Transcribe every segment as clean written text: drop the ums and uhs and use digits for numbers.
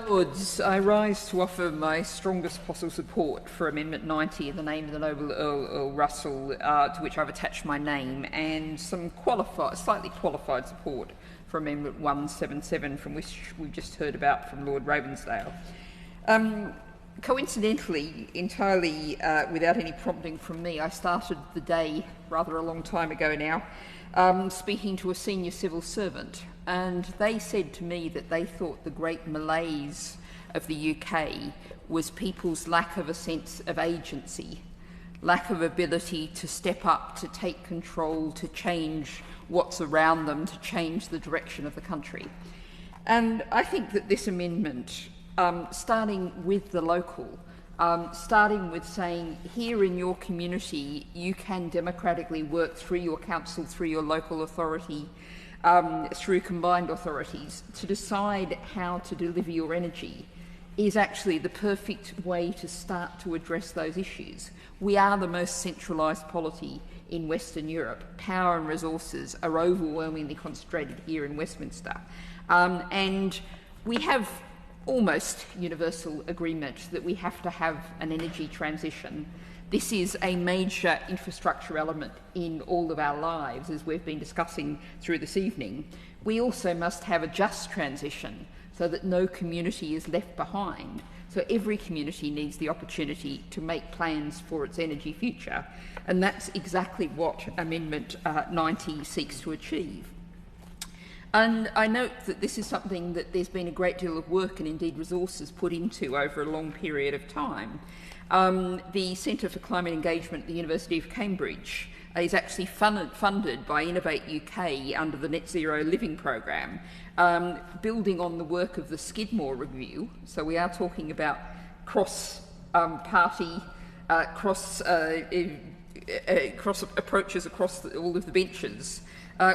Lords, I rise to offer my strongest possible support for Amendment 90 in the name of the Noble Earl Russell, to which I've attached my name, and some slightly qualified support for Amendment 177, from which we've just heard about from Lord Ravensdale. Coincidentally, entirely without any prompting from me, I started the day, rather a long time ago now, speaking to a senior civil servant, and they said to me that they thought the great malaise of the UK was people's lack of a sense of agency, lack of ability to step up, to take control, to change what's around them, to change the direction of the country. And I think that this amendment, starting with the local, starting with saying here in your community you can democratically work through your council, through your local authority, through combined authorities to decide how to deliver your energy, is actually the perfect way to start to address those issues. We are the most centralised polity in Western Europe. Power and resources are overwhelmingly concentrated here in Westminster. And we have almost universal agreement that we have to have an energy transition. This is a major infrastructure element in all of our lives, as we've been discussing through this evening. We also must have a just transition so that no community is left behind. So every community needs the opportunity to make plans for its energy future, and that's exactly what Amendment 90 seeks to achieve. And I note that this is something that there's been a great deal of work and indeed resources put into over a long period of time. The Centre for Climate Engagement at the University of Cambridge is actually funded by Innovate UK under the Net Zero Living Programme, building on the work of the Skidmore Review. So we are talking about cross-party, cross approaches across all of the benches,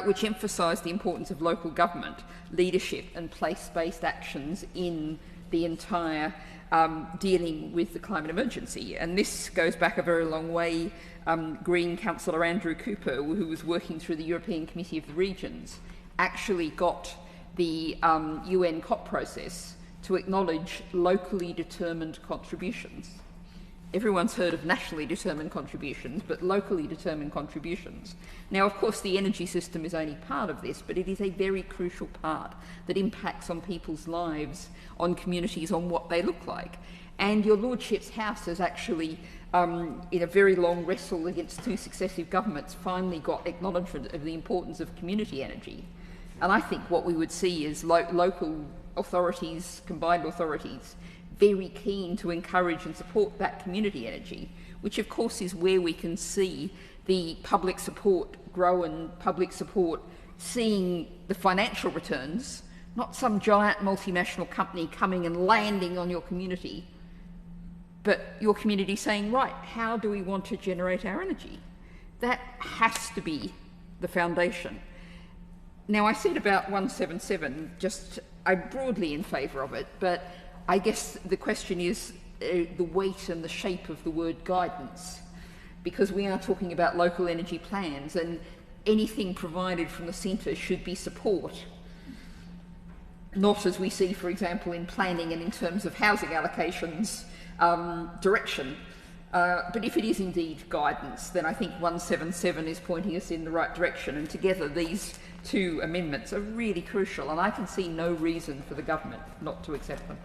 which emphasise the importance of local government, leadership and place-based actions in the entire dealing with the climate emergency. And this goes back a very long way. Green Councillor Andrew Cooper, who was working through the European Committee of the Regions, actually got the UN COP process to acknowledge locally determined contributions. Everyone's heard of nationally determined contributions, but locally determined contributions. Now, of course, the energy system is only part of this, but it is a very crucial part that impacts on people's lives, on communities, on what they look like. And your Lordship's House has actually, in a very long wrestle against two successive governments, finally got acknowledgement of the importance of community energy. And I think what we would see is local authorities, combined authorities, very keen to encourage and support that community energy, which of course is where we can see the public support grow, and public support seeing the financial returns, not some giant multinational company coming and landing on your community, but your community saying, right, how do we want to generate our energy? That has to be the foundation. Now, I said about 177, I'm broadly in favour of it, but I guess the question is the weight and the shape of the word guidance, because we are talking about local energy plans, and anything provided from the centre should be support, not as we see, for example, in planning and in terms of housing allocations, direction. But if it is indeed guidance, then I think 177 is pointing us in the right direction, and together these two amendments are really crucial, and I can see no reason for the government not to accept them.